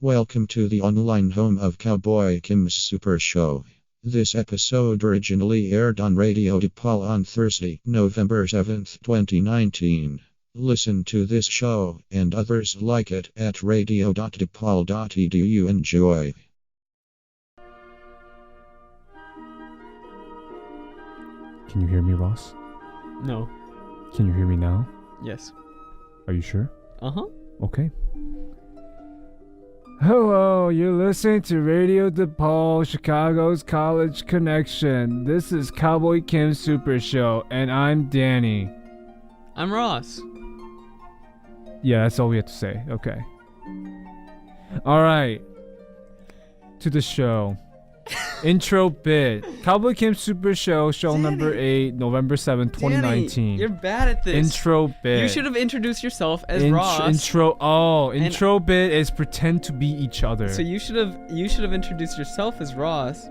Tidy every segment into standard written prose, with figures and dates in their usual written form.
Welcome to the online home of Cowboy Kim's Super Show. This episode originally aired on Radio DePaul on Thursday, November 7th, 2019. Listen to this show and others like it at radio.DePaul.edu. Enjoy. Can you hear me, Ross? No. Can you hear me now? Yes. Are you sure? Uh-huh. Okay. Hello, you're listening to Radio DePaul, Chicago's College Connection. This is Cowboy Kim's Super Show, and I'm Danny. I'm Ross. Yeah, that's all we have to say. Okay. Alright. To the show. Intro bit. Cowboy Kim's Super Show, show Danny. number 8, November 7th, 2019. Danny, you're bad at this. Intro bit. You should have introduced yourself as Ross. Intro bit is pretend to be each other. So you should have introduced yourself as Ross,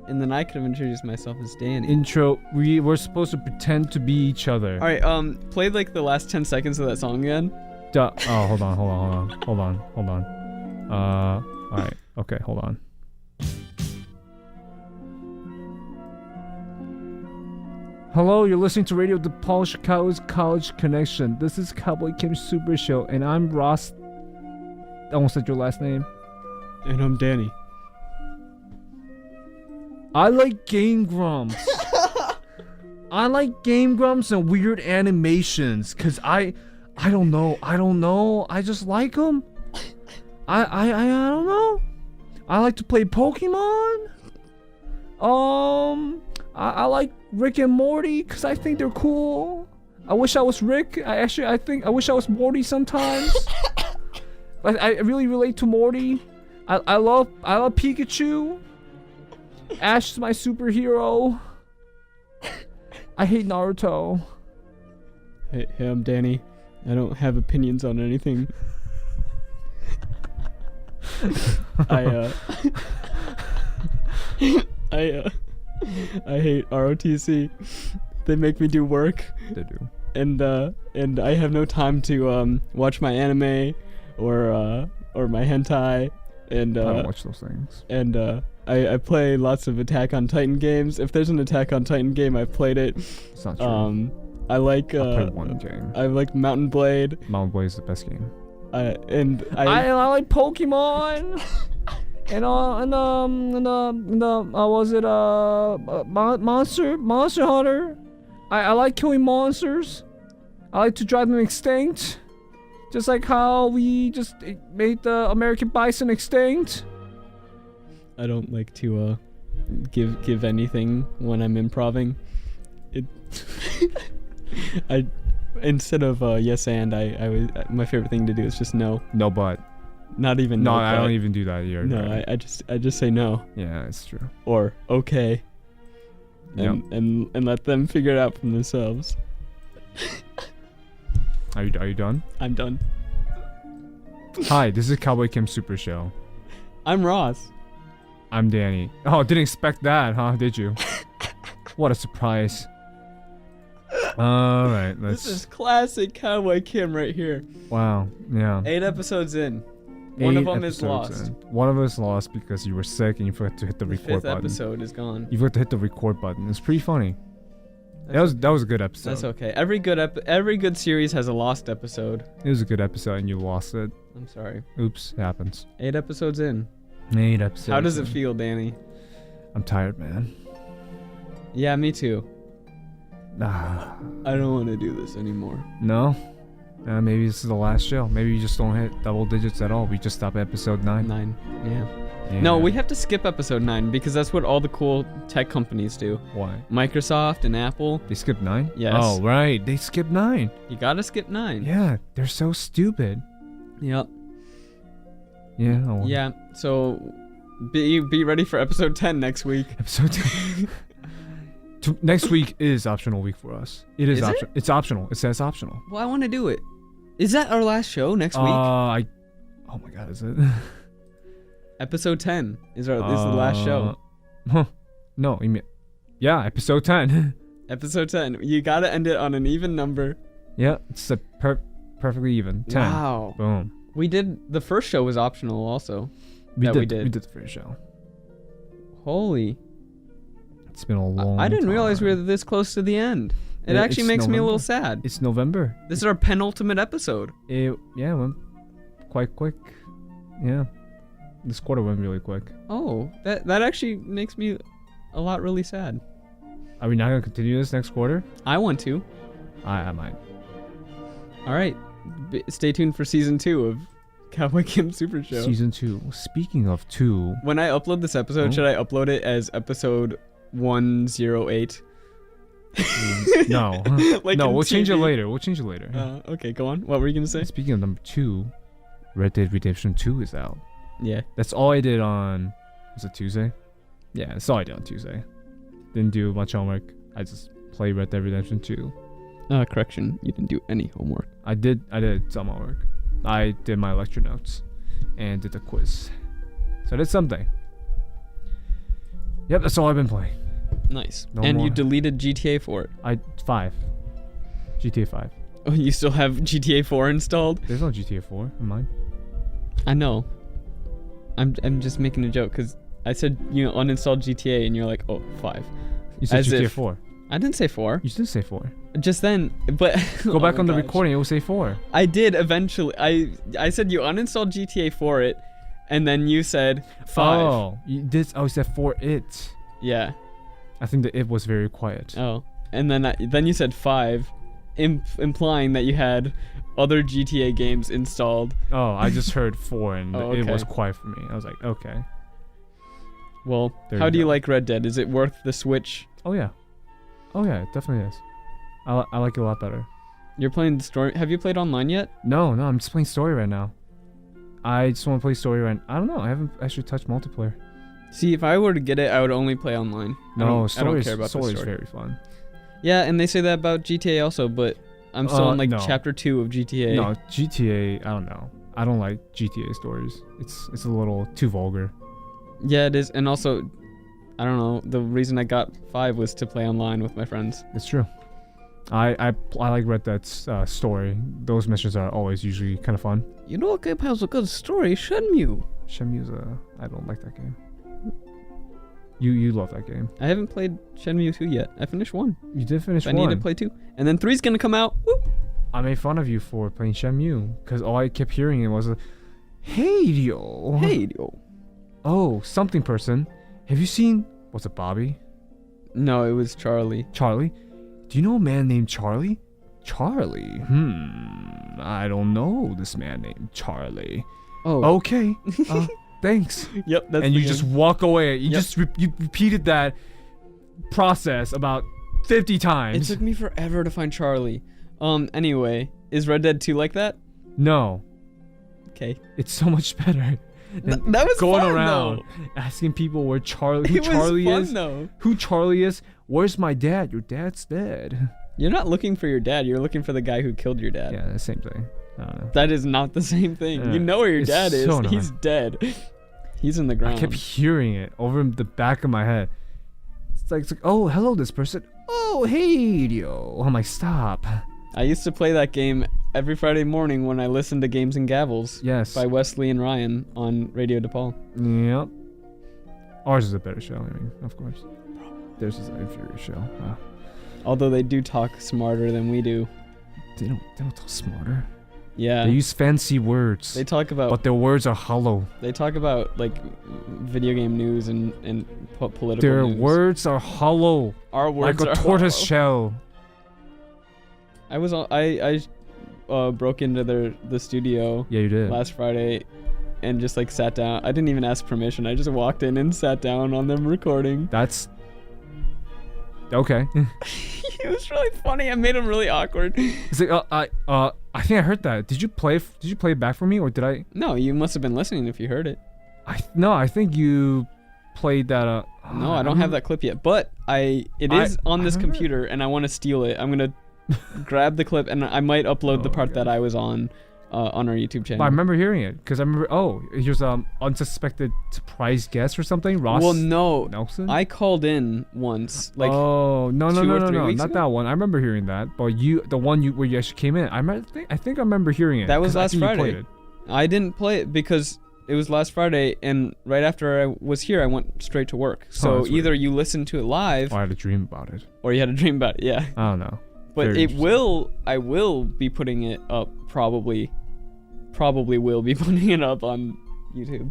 and then I could have introduced myself as Danny. We're supposed to pretend to be each other. All right, play like the last 10 seconds of that song again. Hold on. All right. Okay, hold on. Hello, you're listening to Radio DePaul, Chicago's College Connection. This is Cowboy Kim's Super Show, and I'm Ross. I almost said your last name. And I'm Danny. I like Game Grumps. I like Game Grumps and weird animations, cause I don't know. I just like them. I don't know. I like to play Pokemon. I like Rick and Morty because I think they're cool. I wish I was Rick. I wish I was Morty sometimes. I really relate to Morty. I love Pikachu. Ash is my superhero. I hate Naruto. Hey, I'm Danny. I don't have opinions on anything. I hate ROTC. They make me do work. They do. And I have no time to watch my anime or my hentai. And I don't watch those things. And I play lots of Attack on Titan games. If there's an Attack on Titan game, I've played it. It's not true. I like I played one game. I like Mountain Blade. Mountain Blade is the best game. I like Pokemon. Monster Hunter. I like killing monsters. I like to drive them extinct. Just like how we just made the American bison extinct. I don't like to give anything when I'm improving. I instead of yes and my favorite thing to do is just no. No but. Not even no. No, I don't even do that here. No, right? I just say no. Yeah, it's true. Or okay. Yep. And let them figure it out for themselves. Are you done? I'm done. Hi, this is Cowboy Kim's Super Show. I'm Ross. I'm Danny. Oh, didn't expect that, huh? Did you? What a surprise. All right, This is classic Cowboy Kim right here. Wow. Yeah. 8 episodes in. One of them is lost. One of us lost because you were sick and you forgot to hit the record button. The 5th episode is gone. You forgot to hit the record button. It's pretty funny. That was a good episode. That's okay. Every good series has a lost episode. It was a good episode and you lost it. I'm sorry. Oops, it happens. 8 episodes in. 8 episodes. How does it feel, Danny? I'm tired, man. Yeah, me too. Ah. I don't want to do this anymore. No? Maybe this is the last show. Maybe you just don't hit double digits at all. We just stop at episode 9. 9, yeah. No, we have to skip episode 9 because that's what all the cool tech companies do. Why? Microsoft and Apple. They skip 9? Yes. Oh, right. They skip 9. You gotta skip 9. Yeah, they're so stupid. Yep. Yeah. Oh. Yeah, so be ready for episode 10 next week. Episode 10. Next week is optional week for us. It is optional. It's optional. It says optional. Well, I want to do it. Is that our last show next week? Oh my god, is it? Episode 10 is the last show. Huh. No, you mean, yeah, episode 10. Episode 10. You gotta end it on an even number. Yeah, it's a perfectly even. 10. Wow. Boom. We did. The first show was optional also. We that did. we did. We did the first show. Holy. It's been a long. I didn't realize we time. were this close to the end. It Yeah, actually it's makes me a little November. sad. It's November. This is our penultimate episode. It went quite quick. Yeah, this quarter went really quick. Oh, that actually makes me a lot really sad. Are we not gonna continue this next quarter? I want to. I might. All right. Stay tuned for season 2 of Cowboy Kim Super Show. Season 2. Speaking of 2, When I upload this episode, should I upload it as episode 108? no, Like no, in we'll change it TV. later. We'll change it later. Okay, go on. What were you gonna say? Speaking of number 2, Red Dead Redemption 2 is out. Yeah. That's all I did on. Was it Tuesday? Yeah, that's all I did on Tuesday. Didn't do much homework. I just played Red Dead Redemption 2. Correction. You didn't do any homework. I did some homework. I did my lecture notes and did the quiz. So I did something. Yep, that's all I've been playing. Nice. No and more. you deleted GTA for it. 5. GTA 5. Oh, you still have GTA 4 installed? There's no GTA 4 in mine. I know. I'm just making a joke because I said uninstalled GTA and you're like, oh, 5. You said As GTA if- 4. I didn't say 4. You did say 4. Just then, but Go oh back my on the gosh. recording, it will say 4. I did eventually. I said you uninstalled GTA for it, and then you said 5. Oh, you said for it. Yeah. I think the it was very quiet. Oh, and then you said 5, implying that you had other GTA games installed. Oh, I just heard 4 and Oh, it was okay. quiet for me. I was like, okay. Well, There how you do you go. like Red Dead? Is it worth the Switch? Oh yeah. Oh yeah, it definitely is. I like it a lot better. You're playing the story. Have you played online yet? No, I'm just playing story right now. I just want to play story right. I don't know. I haven't actually touched multiplayer. See, if I were to get it, I would only play online. No, I story don't is care about the story. very fun. Yeah, and they say that about GTA also, but I'm still in like no. chapter 2 of GTA. No, GTA. I don't know. I don't like GTA stories. It's a little too vulgar. Yeah, it is, and also, I don't know. The reason I got 5 was to play online with my friends. It's true. I like Red Dead's story. Those missions are always usually kind of fun. You know what game has a good story? Shenmue. Shenmue's I don't like that game. You love that game. I haven't played Shenmue 2 yet. I finished 1. You did finish I 1. need to play 2. And then 3's gonna come out. Woo! I made fun of you for playing Shenmue because all I kept hearing it was hey yo. Hey, yo. Oh, something person. Have you seen? Was it Bobby? No, it was Charlie. Charlie? Do you know a man named Charlie? Charlie? I don't know this man named Charlie. Oh. Okay. Thanks. Yep, that's And the you just game. walk away. You Yep. just you repeated that process about 50 It times. took me forever to find Charlie. Anyway, is Red Dead 2 like that? No, Okay. it's so much better. than That was going fun, around though. asking people where Charlie, who It was Charlie fun, is, though. who Charlie is. Where's my dad? Your dad's dead. You're not looking for your dad. You're looking for the guy who killed your dad. Yeah, the same thing. I don't know. That is not the same thing. Yeah. You know where your It's dad is. so annoying. He's dead. He's in the I ground. kept hearing it over in the back of my head. It's like, oh, hello, this person. Oh, hey, yo. I'm like, stop. I used to play that game every Friday morning when I listened to Games and Gavels Yes. by Wesley and Ryan on Radio DePaul. Yep. Ours is a better show, I mean, of course. Theirs is an inferior show. Although they do talk smarter than we do. They don't talk smarter. Yeah. They use fancy words. They talk about but their words are hollow. they talk about like video game news and political Their news. words are hollow. Our words like a are tortoise hollow. shell. I broke into the studio Yeah, you did. last Friday and just like sat down. I didn't even ask permission. I just walked in and sat down on them recording. That's okay. It was really funny. I made them really awkward. It's like I think I heard that. Did you play it back for me or did I? No, you must have been listening if you heard it. I think you played that. No, I don't have that clip yet, but it is on this I remember- computer, and I want to steal it. I'm gonna grab the clip, and I might upload the Oh, part that God. I was on our YouTube channel. But I remember hearing it because I remember. Oh, he was unsuspected surprise guest or something. Ross. Well, no, Nelson. I called in once, like oh no 2 or 3 no weeks not ago? that one. I remember hearing that. But the one where you actually came in. I think I remember hearing it. That was 'cause I last think you Friday. played it. I didn't play it because it was last Friday, and right after I was here, I went straight to work. So either weird. you listen to it live, I had a dream about it. or you had a dream about it. Yeah. I don't know. But Very I will be putting it up, probably will be putting it up on YouTube.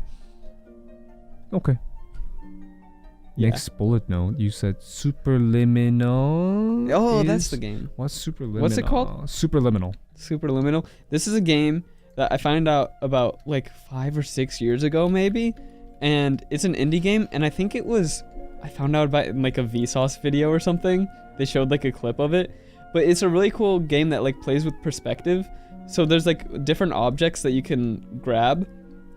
Okay. Yeah. Next bullet note, you said Superliminal. Oh, that's the game. What's Superliminal? What's it called? Superliminal. Superliminal. This is a game that I found out about like 5 or 6 years ago, maybe. And it's an indie game, and I think I found out about it in like a Vsauce video or something. They showed like a clip of it. But it's a really cool game that like plays with perspective. So there's like different objects that you can grab,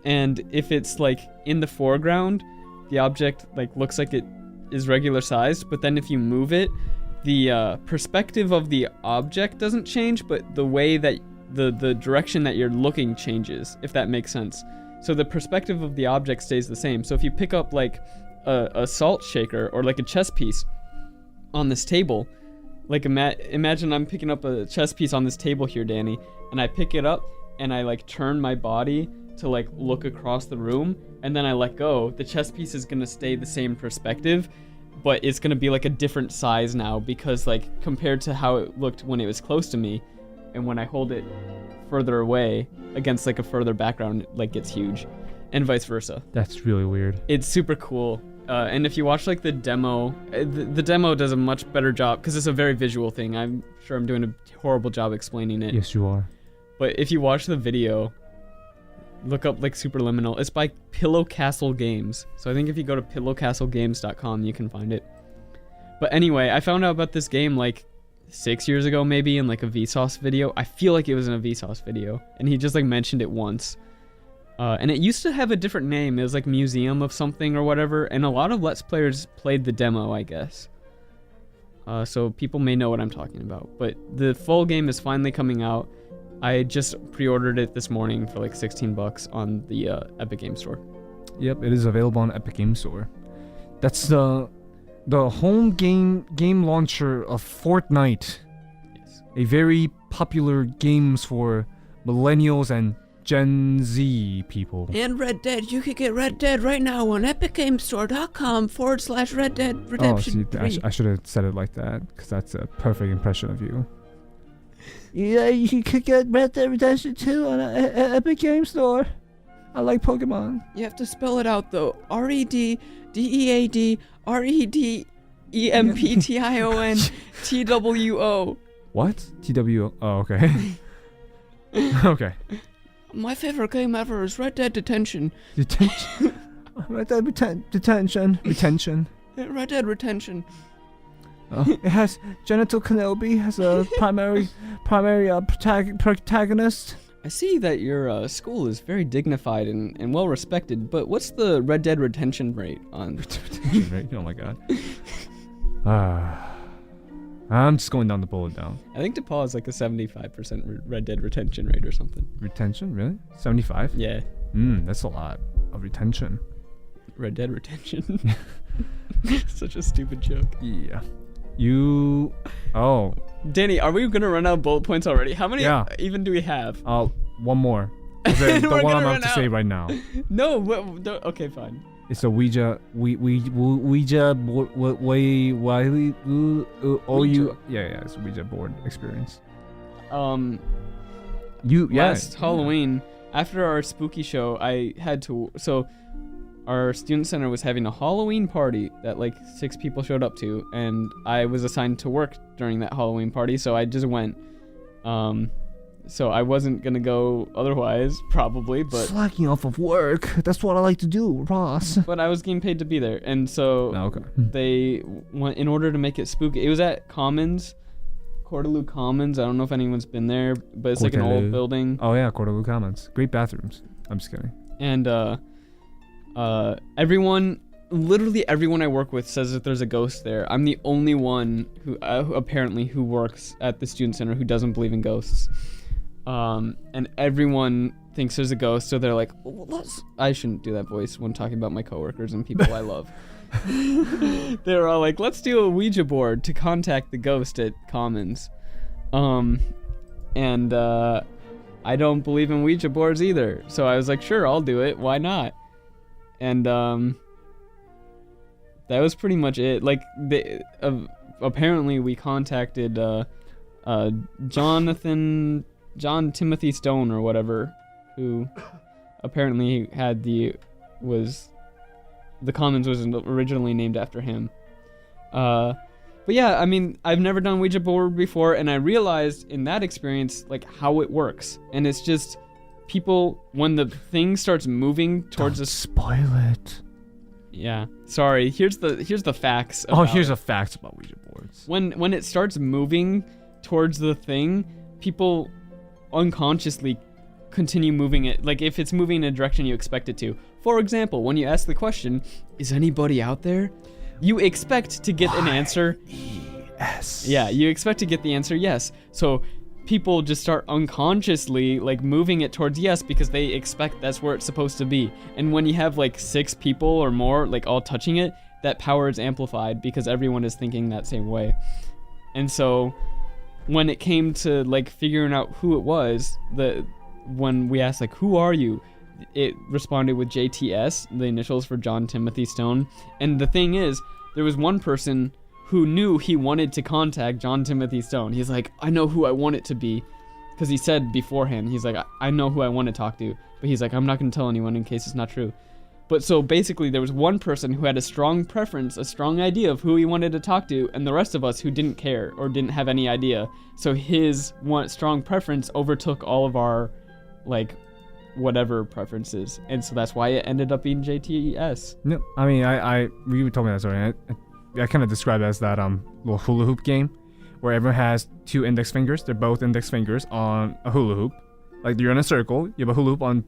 and if it's like in the foreground, the object like looks like it is regular sized, but then if you move it, the perspective of the object doesn't change, but the way that the direction that you're looking changes, if that makes sense. So the perspective of the object stays the same. So if you pick up like a salt shaker or like a chess piece on this table, like imagine I'm picking up a chess piece on this table here, Danny, and I pick it up and I like turn my body to like look across the room, and then I let go. The chess piece is gonna stay the same perspective, but it's gonna be like a different size now, because like compared to how it looked when it was close to me, and when I hold it further away against like a further background, it like gets huge, and vice versa. That's really weird. It's super cool. And if you watch like the demo, the demo does a much better job because it's a very visual thing. I'm sure I'm doing a horrible job explaining it. Yes, you are. But if you watch the video, look up like Superliminal. It's by Pillow Castle Games. So I think if you go to pillowcastlegames.com, you can find it. But anyway, I found out about this game like 6 years ago, maybe in like a Vsauce video. I feel like it was in a Vsauce video, and he just like mentioned it once. And it used to have a different name. It was like Museum of something or whatever, and a lot of Let's Players played the demo, I guess. So people may know what I'm talking about. But the full game is finally coming out. I just pre-ordered it this morning for like $16 on the Epic Game Store. Yep, it is available on Epic Game Store. That's the home game launcher of Fortnite. Yes. A very popular games for millennials and Gen Z people. And Red Dead. You could get Red Dead right now on epicgamestore.com/Red Dead Redemption 3. I should have said it like that, because that's a perfect impression of you. Yeah, you could get Red Dead Redemption 2 on Epic Game Store. I like Pokemon. You have to spell it out though. REDDEADREDEMPTIONTWO. What? TWO? Oh, okay. Okay. My favorite game ever is Red Dead Detention. Detention. Red Dead Detention. Retention. Red Dead Retention. It has Genital Kenobi as a primary protagonist. I see that your school is very dignified and well respected, but what's the Red Dead retention rate on? Retention rate? Oh my god. I'm just going down the bullet down. I think DePaul is like a 75% Red Dead retention rate or something. Retention? Really? 75? Yeah. That's a lot of retention. Red Dead retention. Such a stupid joke. Yeah. Danny, are we gonna run out of bullet points already? How many even do we have? One more. The one I'm about to say right now. No, okay, fine. It's a Ouija board. It's a Ouija board experience. Last Halloween, after our spooky show, I had to. So, our student center was having a Halloween party that like 6 people showed up to, and I was assigned to work during that Halloween party, so I just went. So I wasn't gonna go otherwise, probably, but slacking off of work. That's what I like to do, Ross. But I was getting paid to be there, and so they went in order to make it spooky. It was at Commons, Cordeloo Commons. I don't know if anyone's been there, but it's like an old building. Oh yeah, Cordeloo Commons. Great bathrooms. I'm just kidding. And literally everyone I work with says that there's a ghost there. I'm the only one who apparently who works at the student center who doesn't believe in ghosts. And everyone thinks there's a ghost, so they're like, I shouldn't do that voice when talking about my coworkers and people I love. They're all like, let's do a Ouija board to contact the ghost at Commons. And I don't believe in Ouija boards either. So I was like, sure, I'll do it. Why not? And that was pretty much it. Like, apparently we contacted John Timothy Stone or whatever, who apparently had the Commons was originally named after him. But yeah, I mean, I've never done Ouija board before, and I realized in that experience, like, how it works. And it's just people, when the thing starts moving towards Don't spoil it. Yeah, sorry. Here's the facts. Here's the facts about Ouija boards. When it starts moving towards the thing, people unconsciously continue moving it. Like, if it's moving in a direction you expect it to. For example, when you ask the question, "Is anybody out there?" you expect to get an answer. Yes. Yeah, you expect to get the answer yes. So people just start unconsciously like moving it towards yes because they expect that's where it's supposed to be. And when you have like 6 people or more like all touching it, that power is amplified because everyone is thinking that same way. And so when it came to like figuring out who it was, when we asked like, who are you? It responded with JTS, the initials for John Timothy Stone. And the thing is, there was one person who knew he wanted to contact John Timothy Stone. He's like, I know who I want it to be. Because he said beforehand, he's like, I know who I want to talk to. But he's like, I'm not going to tell anyone in case it's not true. But so basically, there was one person who had a strong preference, a strong idea of who he wanted to talk to, and the rest of us who didn't care or didn't have any idea. So his strong preference overtook all of our, like, whatever preferences, and so that's why it ended up being JTS. No, I mean, you told me that story. I kind of described it as that little hula hoop game, where everyone has 2 index fingers. They're both index fingers on a hula hoop. Like, you're in a circle. You have a hula hoop on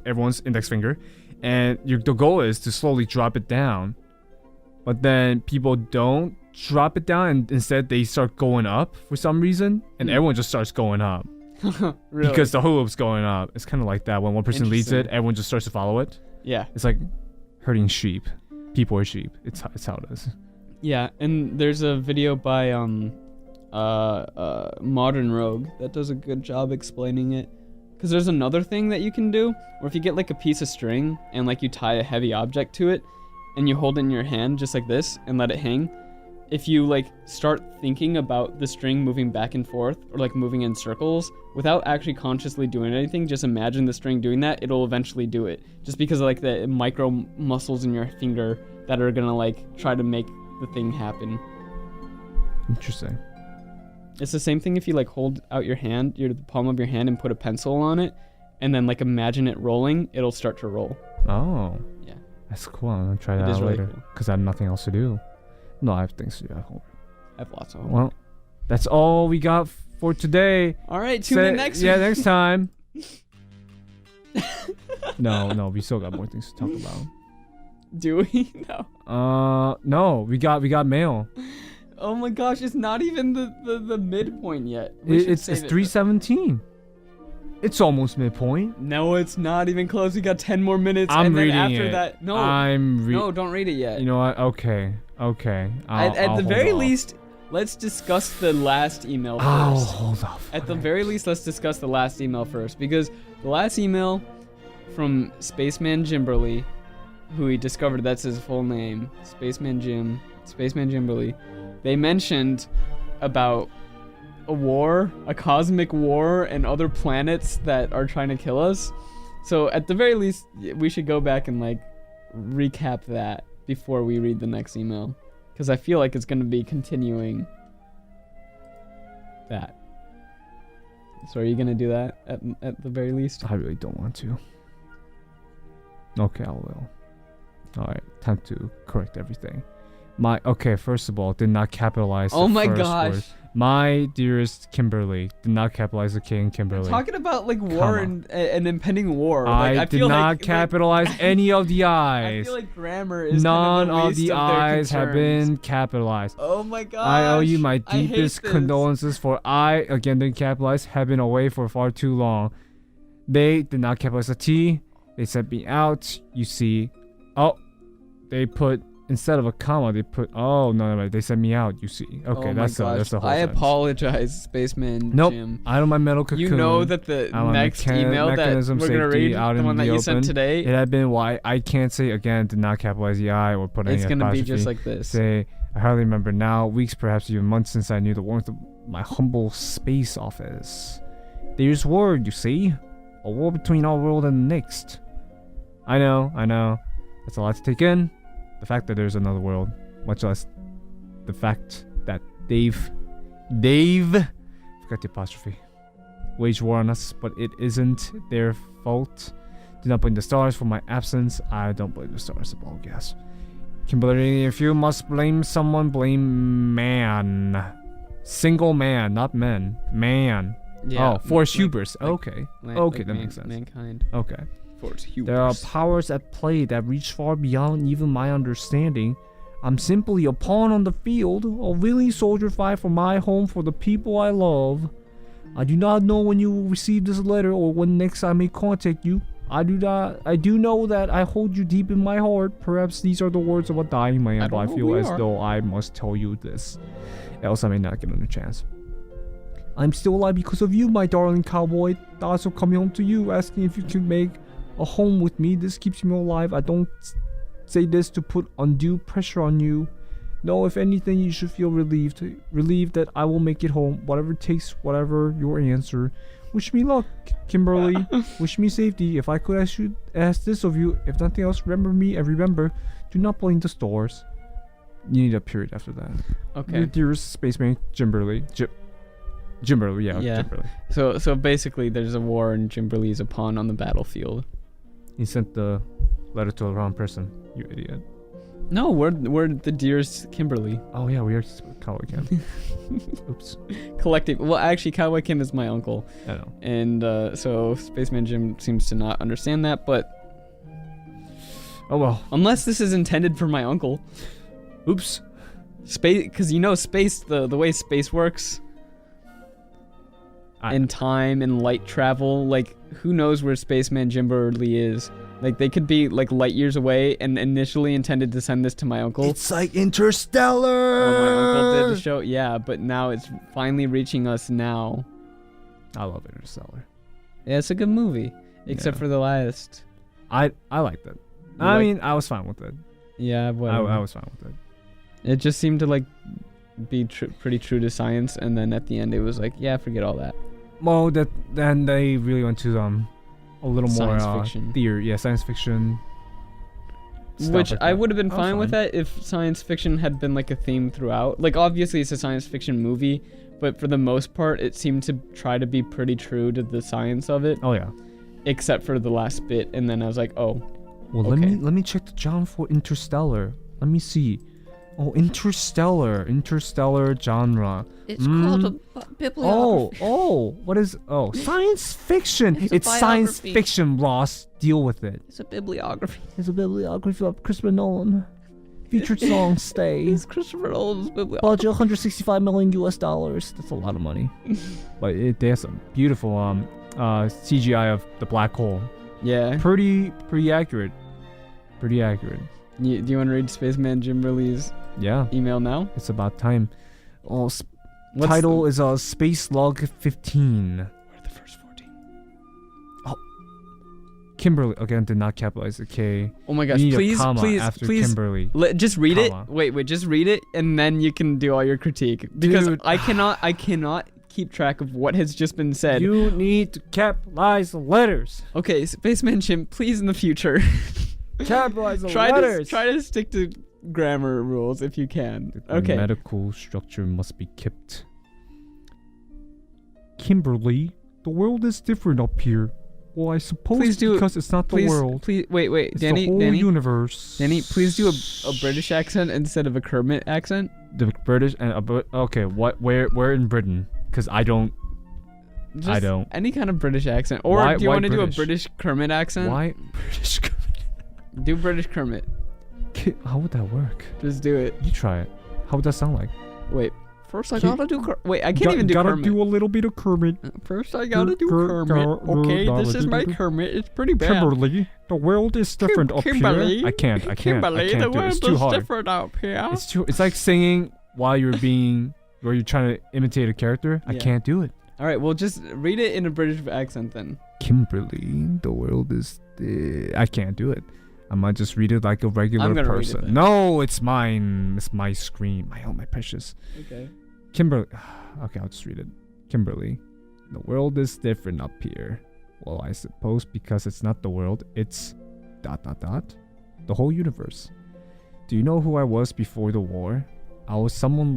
everyone's index finger, and the goal is to slowly drop it down. But then people don't drop it down, and instead they start going up for some reason, and everyone just starts going up. Really? Because the hula hoop's going up. It's kind of like that. When one person leads it, everyone just starts to follow it. Yeah. It's like herding sheep. People are sheep. It's how it is. Yeah, and there's a video by Modern Rogue that does a good job explaining it. Because there's another thing that you can do, where if you get like a piece of string and like you tie a heavy object to it, and you hold it in your hand just like this and let it hang, if you like start thinking about the string moving back and forth or like moving in circles without actually consciously doing anything, just imagine the string doing that, it'll eventually do it. Just because of like the micro muscles in your finger that are gonna like try to make the thing happen. Interesting. It's the same thing if you like hold out your hand, the palm of your hand, and put a pencil on it, and then like imagine it rolling, it'll start to roll. Oh. Yeah. That's cool. I'm gonna try that out later because I have nothing else to do. No, I have things to do at home. I have lots of homework. Well, that's all we got for today. All right, tune in next week. Yeah, next time. No, we still got more things to talk about. Do we? No. No, we got mail. Oh my gosh, it's not even the midpoint yet. It's 3:17. It's almost midpoint. No, it's not even close. We got 10 more minutes. I'm and then reading after it. That, no, no, don't read it yet. You know what? Okay. At the very least, let's discuss the last email first. I'll hold off. At the very least, let's discuss the last email first, because the last email from Spaceman Jimberly, who he discovered that's his full name, Spaceman Jimberly, they mentioned about a war, a cosmic war, and other planets that are trying to kill us. So at the very least, we should go back and like recap that before we read the next email, because I feel like it's going to be continuing that. So are you going to do that at the very least? I really don't want to. Okay, I will. Alright, time to correct everything. First of all, did not capitalize the Oh my first gosh. word. My dearest Kimberly, did not capitalize the K in Kimberly. Talking about like war and impending war. Like, I did not capitalize any of the I I's. feel like grammar is None kind of of the I's have been capitalized. Oh my gosh. I owe you my I hate deepest this. condolences, for I, again didn't capitalize, have been away for far too long. They did not capitalize the T. They sent me out. You see. Oh, they put instead of a comma, they put. Oh no, they sent me out. You see? Okay, Oh that's my the whole. I sentence. apologize, Spaceman Nope. Jim. Out of my metal cocoon. You know that the I'm a next email that mechanism we're gonna safety read, out the in one that the you sent open. today, It had been why I can't say again. Did not capitalize the I or put any it's gonna be apostrophe. just like this. Say, I hardly remember now. Weeks, perhaps even months since I knew the warmth of my humble space office. There's word, you see, a war between our world and the next. I know. That's a lot to take in. The fact that there's another world, much less the fact that Dave, forgot the apostrophe, waged war on us, but it isn't their fault. Do not blame the stars for my absence. I don't blame the stars at all, guess. Kimberly, if you must blame someone, blame man. Single man, not men. Man. Yeah, oh, Forrest like- Hubris. Okay. Like- Okay, like that makes sense. Mankind. Okay. Forrest Hubris. There are powers at play that reach far beyond even my understanding. I'm simply a pawn on the field, a willing soldier fight for my home, for the people I love. I do not know when you will receive this letter or when next I may contact you. I do know that I hold you deep in my heart. Perhaps these are the words of a dying man, but I feel as though I must tell you this, else I may not get another chance. I'm still alive because of you, my darling cowboy. Thoughts of coming home to you, asking if you can make a home with me. This keeps me alive. I don't say this to put undue pressure on you. No, if anything, you should feel relieved that I will make it home, whatever it takes, whatever your answer. Wish me luck, Kimberly. Wish me safety. If I could, I should ask this of you. If nothing else, remember me and remember, do not blame the stars. You need a period after that. Okay. Your dearest spaceman, Kimberly. Kimberly, Yeah. Kimberly. So basically, there's a war and Kimberly is a pawn on the battlefield. He sent the letter to the wrong person. You idiot. No, we're the dearest Kimberly. Oh yeah, we are Cowboy Kim. Oops. Collective. Well, actually, Cowboy Kim is my uncle, I know. and so Spaceman Jim seems to not understand that. But Oh well. unless this is intended for my uncle, Oops. space, because space, the way space works, and time and light travel. Like, who knows where Spaceman Jimberly is? Like, they could be like light years away, and initially intended to send this to my uncle. It's like Interstellar. When my uncle did the show, yeah, but now it's finally reaching us now. I love Interstellar. Yeah, it's a good movie, except Yeah. for the last. I liked it. You I like- mean, I was fine with it. Yeah, whatever. I was fine with it. It just seemed to like be pretty true to science, and then at the end it was like, yeah, forget all that. Well, then they really went to a little Science more fiction. theory. Yeah, science fiction. stuff Which like I that. would have been I was fine with that if science fiction had been like a theme throughout. Like, obviously it's a science fiction movie, but for the most part it seemed to try to be pretty true to the science of it, Oh yeah. except for the last bit, and then I was like, oh, Well, Okay. let me check the genre for Interstellar. Let me see. Oh, Interstellar genre. It's called a bibliography. What is? Oh, science fiction. It's a It's science biography. fiction, Ross. Deal with it. It's a bibliography. It's a bibliography of Christopher Nolan. Featured song Stay. It's Christopher Nolan's bibliography. Budget $165 million US. That's a lot of money. But they have some beautiful CGI of the black hole. yeah. Pretty accurate. Pretty accurate. Do you want to read Spaceman Jimberly's Yeah, email now? it's about time. Oh, What's title is Space Log 15. Where are the first 14? Kimberly again did not capitalize the K. Oh my gosh, You need a please, comma please, after please. Kimberly. Just read Comma. it. Wait, just read it, and then you can do all your critique. Because Dude. I cannot keep track of what has just been said. You need to capitalize the letters. Okay, Spaceman Jim, please in the future, Capitalize the try letters. to stick to grammar rules if you can. The Okay. grammatical structure must be kept. Kimberly, the world is different up here. Well, I suppose Please do- because it's not the Please, world. please, wait, It's Danny, the whole Danny, universe. Danny, please do a British accent instead of a Kermit accent. The British and okay, what? Where in Britain? Because I don't. Just don't. Any kind of British accent, or Why- do you why want to do a British? British Kermit accent? Why British? Do British Kermit. How would that work? Just do it. You try it. How would that sound like? Wait, First I gotta do Wait, I can't even do gotta Kermit. do a little bit of Kermit. First I gotta do Kermit. Okay, this is my Kermit. It's pretty bad. Kimberly, the world is different up Kimberly, here. I can't Kimberly, do the it. world It's too is hard. different up here. It's like singing while you're trying to imitate a character. I Yeah. can't do it. All right, well, just read it in a British accent then. Kimberly, the world is... I can't do it. I might just read it like a regular I'm gonna read it person. then. No, it's mine. It's my screen. My precious. Okay. Kimberly. Okay, I'll just read it. Kimberly, the world is different up here. Well, I suppose because it's not the world, it's ... the whole universe. Do you know who I was before the war? I was someone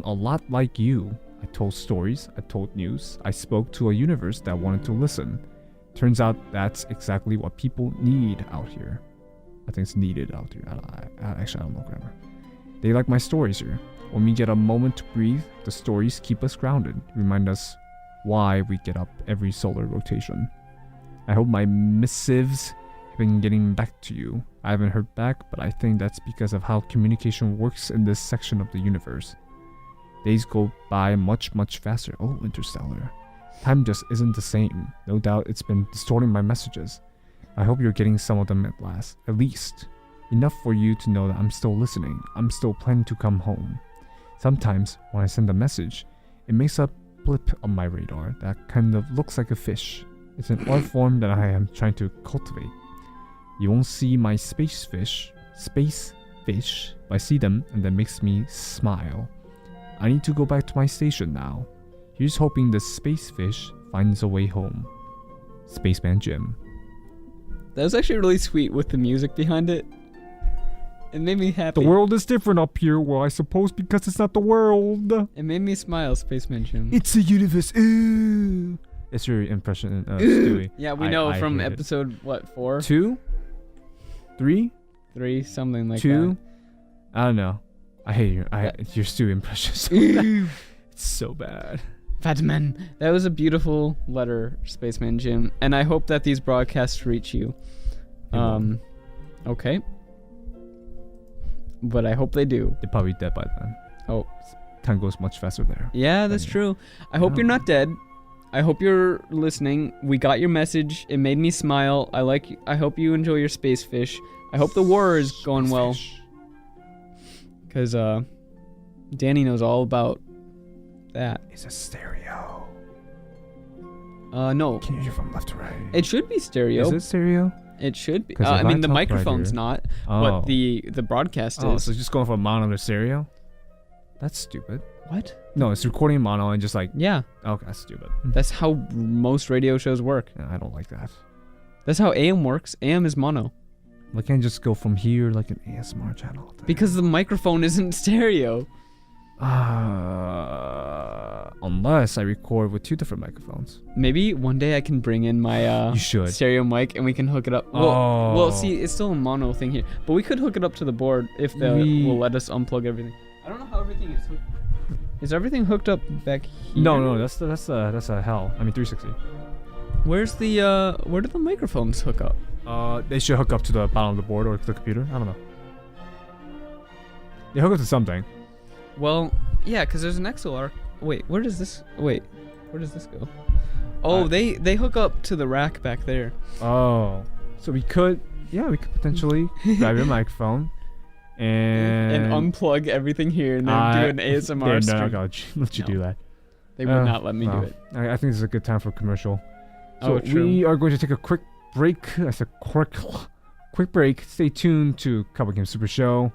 a lot like you. I told stories, I told news, I spoke to a universe that wanted to listen. Turns out that's exactly what people need out here. I think it's needed out here. I don't know grammar. They like my stories here. When we get a moment to breathe, the stories keep us grounded, remind us why we get up every solar rotation. I hope my missives have been getting back to you. I haven't heard back, but I think that's because of how communication works in this section of the universe. Days go by much, much faster. Oh, Interstellar. Time just isn't the same. No doubt it's been distorting my messages. I hope you're getting some of them at least. Enough for you to know that I'm still listening. I'm still planning to come home. Sometimes, when I send a message, it makes a blip on my radar that kind of looks like a fish. It's an art form that I am trying to cultivate. You won't see my space fish, but I see them and that makes me smile. I need to go back to my station now. Here's hoping the space fish finds a way home. Spaceman Jim. That was actually really sweet with the music behind it. It made me happy. The world is different up here, well, I suppose because it's not the world. It made me smile, Spaceman Jim. It's a universe. Ooh. That's your impression of Stewie. Yeah, we know from hate it. episode, 4? 2? 3? 3, something like 2? that. I don't know. I hate your Stewie impression so bad. It's so bad. Fatman. That was a beautiful letter, Spaceman Jim, and I hope that these broadcasts reach you. Okay. But I hope they do. They're probably dead by then. Oh. Time goes much faster there. Yeah, that's true. I hope you're not dead. I hope you're listening. We got your message. It made me smile. I hope you enjoy your space fish. I hope the war is going well. Because Danny knows all about that. It's a stereo. No. Can you hear from left to right? It should be stereo. Is it stereo? It should be. 'Cause I if I mean, the talk right microphone's here- not, Oh. but the broadcast Oh, is. so just going from mono to stereo? That's stupid. What? No, it's recording mono and just like... Yeah, Okay, that's stupid. that's how most radio shows work. Yeah, I don't like that. That's how AM works. AM is mono. Why can't I just go from here like an ASMR channel? Because the microphone isn't stereo. Unless I record with 2 different microphones. Maybe one day I can bring in my You should. stereo mic and we can hook it up. Well, see, it's still a mono thing here, but we could hook it up to the board if they will let us unplug everything. I don't know how everything is hooked. Is everything hooked up back here? No, that's a hell. I mean 360. Where's the where do the microphones hook up? They should hook up to the bottom of the board or to the computer. I don't know. They hook up to something. Well, yeah, because there's an XLR. Wait, where does this go? Oh, they hook up to the rack back there. Oh, so we could potentially grab your microphone and unplug everything here and then do an ASMR they're not stream. gonna let you do that. They would not let me well, do it. I think this is a good time for a commercial. So Oh, true. we are going to take a quick break. I said quick break. Stay tuned to Cowboy Game Super Show.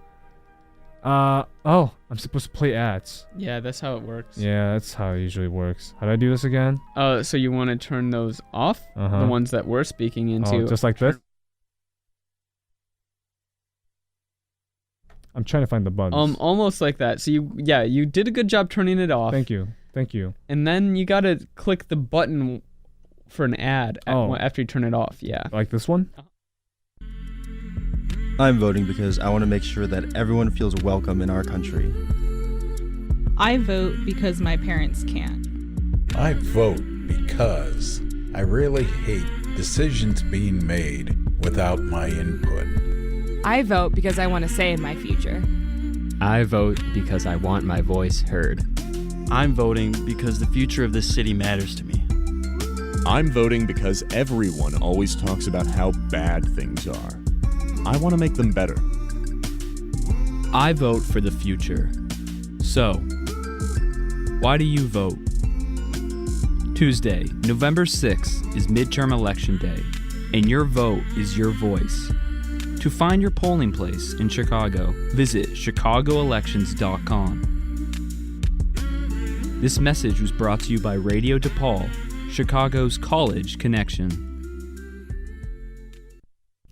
I'm supposed to play ads. Yeah, that's how it works. Yeah, that's how it usually works. How do I do this again? So you want to turn those off? Uh-huh. The ones that we're speaking into. Oh, just like this? I'm trying to find the buttons. Almost like that. So you did a good job turning it off. Thank you. And then you gotta click the button for an ad after you turn it off. Yeah. Like this one? I'm voting because I want to make sure that everyone feels welcome in our country. I vote because my parents can't. I vote because I really hate decisions being made without my input. I vote because I want to say in my future. I vote because I want my voice heard. I'm voting because the future of this city matters to me. I'm voting because everyone always talks about how bad things are. I want to make them better. I vote for the future. So, why do you vote? Tuesday, November 6th is midterm election day, and your vote is your voice. To find your polling place in Chicago, visit chicagoelections.com. This message was brought to you by Radio DePaul, Chicago's college connection.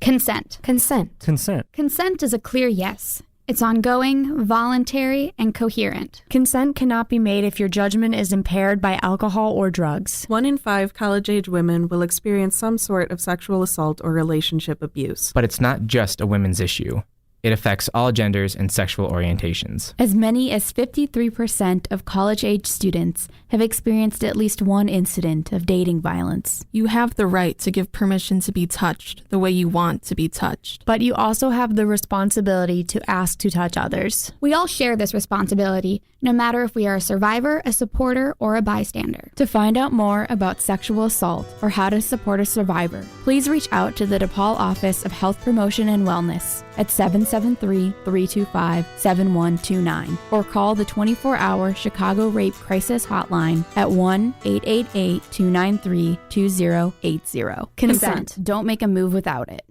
Consent. Consent. Consent. Consent is a clear yes. It's ongoing, voluntary, and coherent. Consent cannot be made if your judgment is impaired by alcohol or drugs. 1 in 5 college-age women will experience some sort of sexual assault or relationship abuse. But it's not just a women's issue. It affects all genders and sexual orientations. As many as 53% of college-age students have experienced at least one incident of dating violence. You have the right to give permission to be touched the way you want to be touched. But you also have the responsibility to ask to touch others. We all share this responsibility, no matter if we are a survivor, a supporter, or a bystander. To find out more about sexual assault or how to support a survivor, please reach out to the DePaul Office of Health Promotion and Wellness at 773-325-7129 or call the 24-hour Chicago Rape Crisis Hotline at 1-888-293-2080. Consent. Don't make a move without it.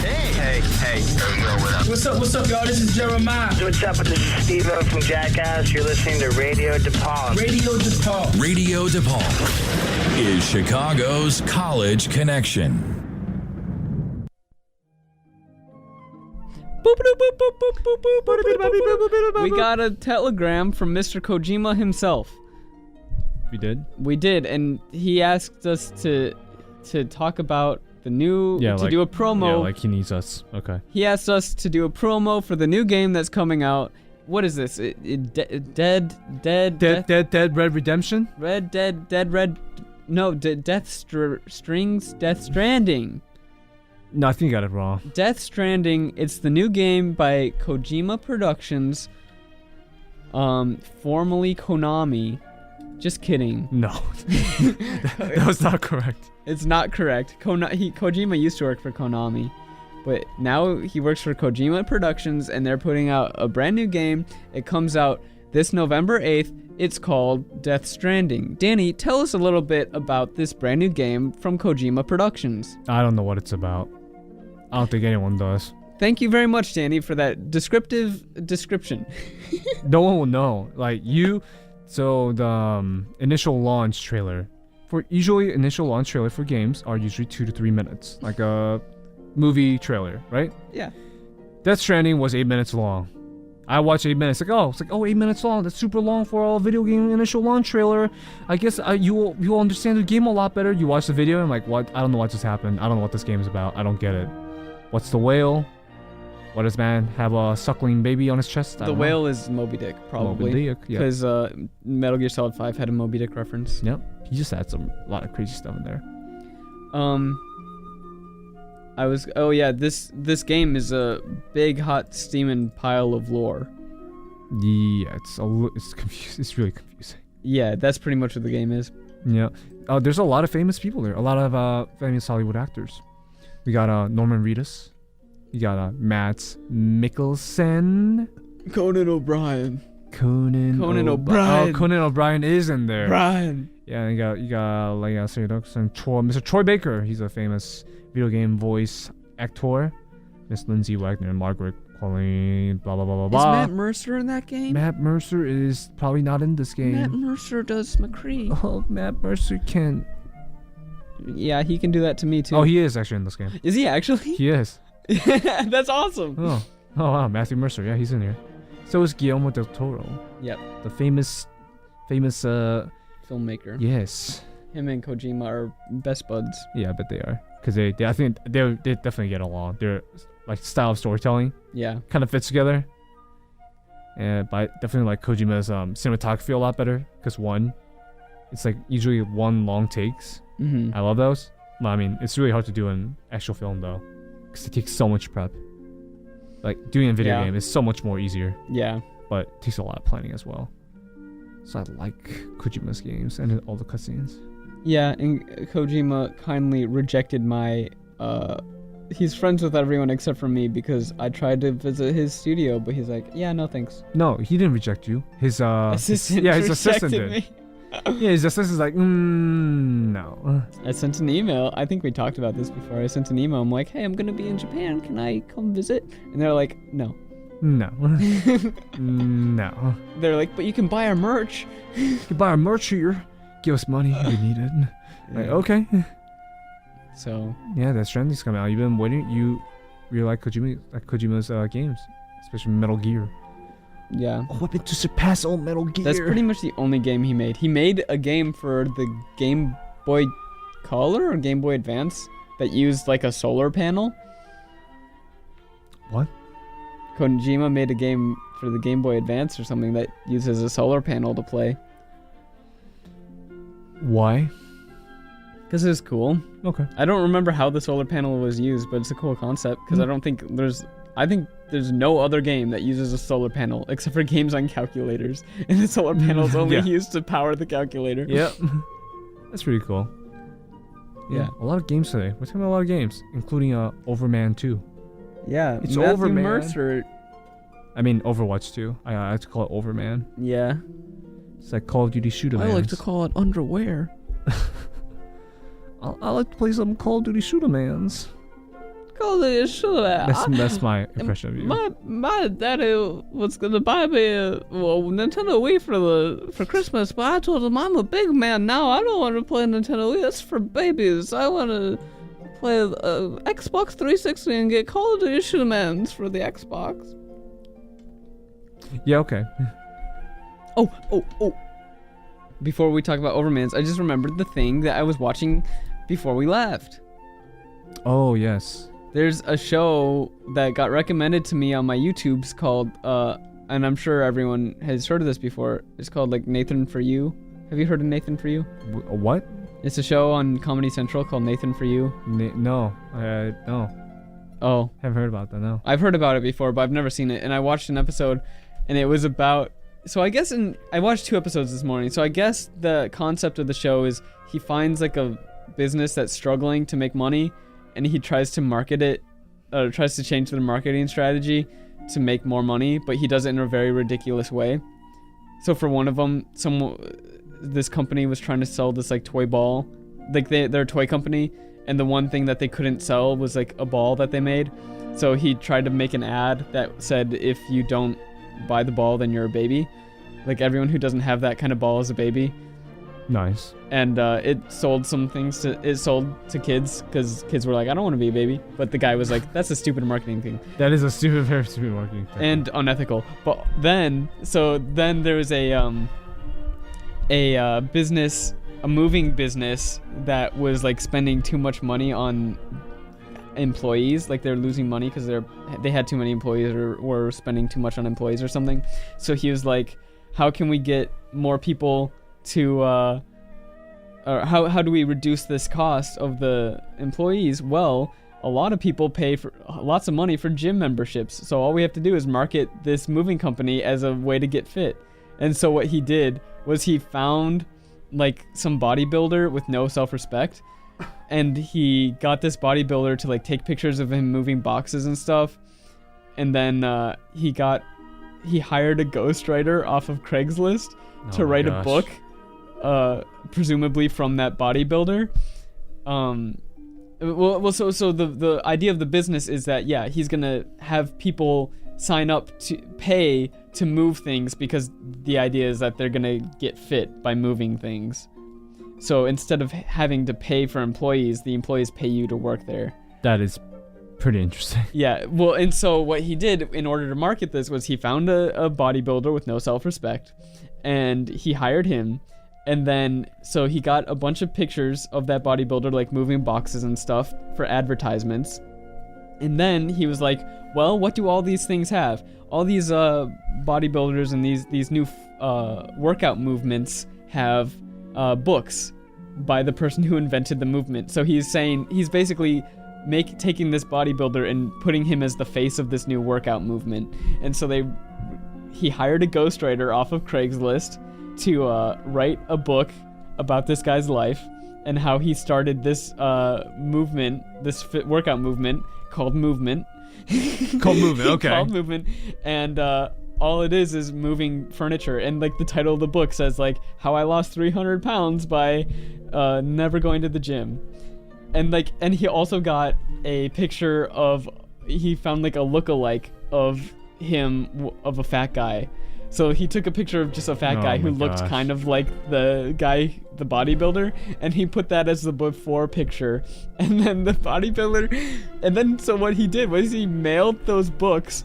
Hey. What's up, y'all? This is Jeremiah. What's up? This is Steve-O from Jackass. You're listening to Radio DePaul. Radio DePaul. Radio DePaul is Chicago's college connection. We got a telegram from Mr. Kojima himself. We did? We did, and he asked us to talk about the new, do a promo. Yeah, like he needs us. Okay. He asked us to do a promo for the new game that's coming out. What is this? Dead Red Redemption? Death Stranding. No, I think you got it wrong. Death Stranding, it's the new game by Kojima Productions, formerly Konami. Just kidding. No. that was not correct. It's not correct. Kojima used to work for Konami, but now he works for Kojima Productions, and they're putting out a brand new game. It comes out this November 8th. It's called Death Stranding. Danny, tell us a little bit about this brand new game from Kojima Productions. I don't know what it's about. I don't think anyone does. Thank you very much, Danny, for that descriptive description. No one will know. So the initial launch trailer, initial launch trailer for games are usually 2 to 3 minutes, like a movie trailer, right? Yeah. Death Stranding was 8 minutes long. I watched 8 minutes. 8 minutes long. That's super long for a video game initial launch trailer. I guess you will understand the game a lot better. You watch the video and I'm like, what? I don't know what just happened. I don't know what this game is about. I don't get it. What's the whale? What does man have a suckling baby on his chest? The whale is Moby Dick, probably. Moby Dick, yeah. Because Metal Gear Solid 5 had a Moby Dick reference. Yep. He just had a lot of crazy stuff in there. This game is a big hot steaming pile of lore. Yeah, it's confusing. It's really confusing. Yeah, that's pretty much what the game is. Yeah. There's a lot of famous people there. A lot of famous Hollywood actors. We got Norman Reedus. You got Mads Mikkelsen. Conan O'Brien. Conan O'Brien. Oh, Conan O'Brien is in there. Brian. Yeah, you got Mr. Troy Baker. He's a famous video game voice actor. Miss Lindsay Wagner and Margaret Qualley, blah blah blah blah blah. Is Matt Mercer in that game? Matt Mercer is probably not in this game. Matt Mercer does McCree. Oh, Matt Mercer can. Yeah, he can do that to me too. Oh, he is actually in this game. Is he actually? He is. That's awesome. Oh wow, Matthew Mercer. Yeah, he's in here. So is Guillermo del Toro. Yep. The famous filmmaker. Yes. Him and Kojima are best buds. Yeah, I bet they are. Because I think they definitely get along. Their style of storytelling. Yeah. Kind of fits together. And but I definitely like Kojima's cinematography a lot better. Because it's usually one long takes. Mm-hmm. I love those. Well, I mean, it's really hard to do in actual film though. Because it takes so much prep. Like doing a video Yeah. game is so much more easier. Yeah. But it takes a lot of planning as well. So I like Kojima's games and all the cutscenes. Yeah, and Kojima kindly rejected my. He's friends with everyone except for me because I tried to visit his studio, but he's like, yeah, no thanks. No, he didn't reject you. His assistant. his assistant rejected did. me. Yeah, his assistant's like, no. I sent an email. I think we talked about this before. I sent an email. I'm like, hey, I'm gonna be in Japan. Can I come visit? And they're like, no. No. No. They're like, but you can buy our merch. You can buy our merch here. Give us money if you need it. Like, okay. So. Yeah, Death Stranding's coming out. You've been waiting. You really like Kojima's games, especially Metal Gear. Yeah. A weapon to surpass all Metal Gear. That's pretty much the only game he made. He made a game for the Game Boy Color or Game Boy Advance that used like a solar panel. What? Kojima made a game for the Game Boy Advance or something that uses a solar panel to play. Why? Because it's cool. Okay. I don't remember how the solar panel was used, but it's a cool concept because I think there's no other game that uses a solar panel except for games on calculators, and the solar panel is only used to power the calculator. Yep. That's pretty cool. Yeah, a lot of games today. We're talking about a lot of games, including Overman 2. Yeah, it's Matthew Overman. Mercer. I mean Overwatch 2. I like to call it Overman. Yeah. It's like Call of Duty shooter. I like to call it underwear. I like to play some Call of Duty shooter-mans. Call of Duty shooter-man. That's my impression of you. My daddy was gonna buy me a Nintendo Wii for Christmas, but I told him I'm a big man now. I don't want to play Nintendo Wii. That's for babies. I want to play Xbox 360 and get Call of Duty shooter-mans for the Xbox. Yeah. Okay. Oh. Before we talk about Overmans, I just remembered the thing that I was watching before we left. Oh, yes. There's a show that got recommended to me on my YouTubes called, and I'm sure everyone has heard of this before. It's called, like, Nathan For You. Have you heard of Nathan For You? What? It's a show on Comedy Central called Nathan For You. No. Oh. Haven't heard about that, no. I've heard about it before, but I've never seen it. And I watched an episode, and it was about... So I guess I watched 2 episodes this morning. So I guess the concept of the show is he finds like a business that's struggling to make money, and he tries to market it, tries to change the marketing strategy to make more money, but he does it in a very ridiculous way. So for one of them, this company was trying to sell this like toy ball, like they're a toy company, and the one thing that they couldn't sell was like a ball that they made. So he tried to make an ad that said, if you don't buy the ball, then you're a baby. Like everyone who doesn't have that kind of ball is a baby. Nice. And it sold some things it sold to kids because kids were like, I don't want to be a baby. But the guy was like, that's a stupid marketing thing. That is very stupid marketing thing. And unethical. But then there was a business, a moving business that was like spending too much money on employees. Like they're losing money because they had too many employees or were spending too much on employees or something. So he was like, how can we get more people to or how do we reduce this cost of the employees? Well, a lot of people pay for lots of money for gym memberships, so all we have to do is market this moving company as a way to get fit. And so what he did was he found like some bodybuilder with no self-respect, and he got this bodybuilder to like take pictures of him moving boxes and stuff, and then he hired a ghostwriter off of Craigslist to write a book, presumably from that bodybuilder. So the idea of the business is that, yeah, he's gonna have people sign up to pay to move things because the idea is that they're gonna get fit by moving things. So instead of having to pay for employees, the employees pay you to work there. That is pretty interesting. Yeah, well, and so what he did in order to market this was he found a bodybuilder with no self-respect, and he hired him, and then so he got a bunch of pictures of that bodybuilder like moving boxes and stuff for advertisements, and then he was like, well, what do all these things have? All these bodybuilders and these new workout movements have books by the person who invented the movement. So he's basically taking this bodybuilder and putting him as the face of this new workout movement. And so he hired a ghostwriter off of Craigslist to write a book about this guy's life and how he started this movement, this workout movement called Movement. Called Movement, okay. Called Movement. And all it is moving furniture. And like the title of the book says like how I lost 300 pounds by never going to the gym. And he also got a picture of, he found like a lookalike of him, of a fat guy. So he took a picture of just a fat guy who looked kind of like the guy, the bodybuilder, and he put that as the before picture. And then the bodybuilder, and then so what he did was he mailed those books.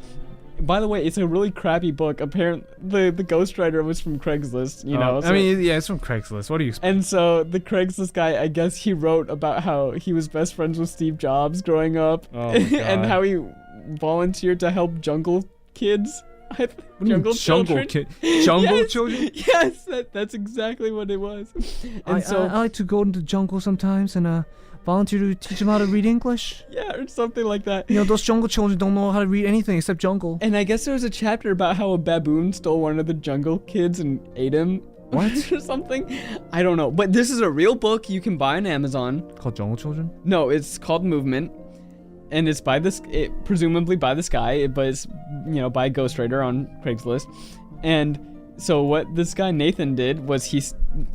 By the way, it's a really crappy book. Apparently, the ghostwriter was from Craigslist, you know. I mean, yeah, it's from Craigslist. What do you expect? And so the Craigslist guy, I guess he wrote about how he was best friends with Steve Jobs growing up, and how he volunteered to help jungle kids. Jungle children. Jungle children? Yes, that's exactly what it was. And I like to go into the jungle sometimes and volunteer to teach them how to read English. Yeah, or something like that. You know, those jungle children don't know how to read anything except jungle. And I guess there was a chapter about how a baboon stole one of the jungle kids and ate him. What? Or something. I don't know. But this is a real book you can buy on Amazon. Called Jungle Children? No, it's called Movement. And it's presumably by this guy, but it's, by a ghostwriter on Craigslist. And so what this guy Nathan did was he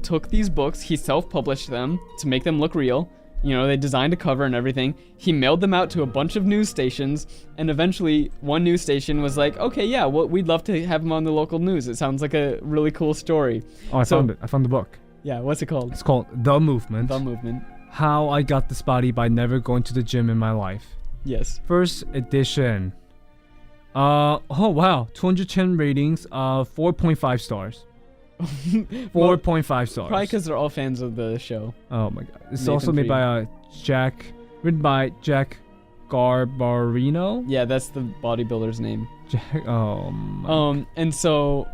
took these books, he self-published them to make them look real. They designed a cover and everything. He mailed them out to a bunch of news stations, and eventually one news station was like, okay, yeah, well, we'd love to have him on the local news. It sounds like a really cool story. Oh, I found it. I found the book. Yeah, what's it called? It's called The Movement. The Movement. How I Got This Body by Never Going to the Gym in My Life. Yes. First edition. Oh wow, 210 ratings, 4.5 stars. 4.5 stars. Probably because they're all fans of the show. Oh my god. It's Nathan also made by written by Jack Garbarino. Yeah, that's the bodybuilder's name. Jack. And so,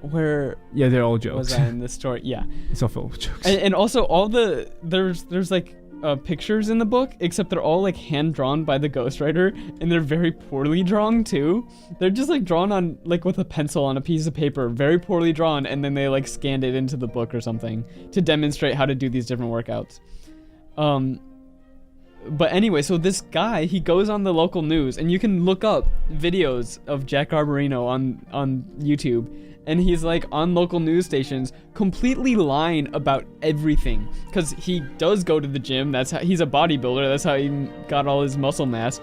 where? Yeah, they're all jokes. Was I in this story? Yeah. It's all full of jokes. And also all there's like pictures in the book, except they're all like hand drawn by the ghostwriter, and they're very poorly drawn too. They're just like drawn on like with a pencil on a piece of paper, very poorly drawn, and then they like scanned it into the book or something to demonstrate how to do these different workouts. But anyway, so this guy, he goes on the local news, and you can look up videos of Jack Garbarino on YouTube, and he's like on local news stations completely lying about everything, because he does go to the gym. That's how he's a bodybuilder. That's how he got all his muscle mass.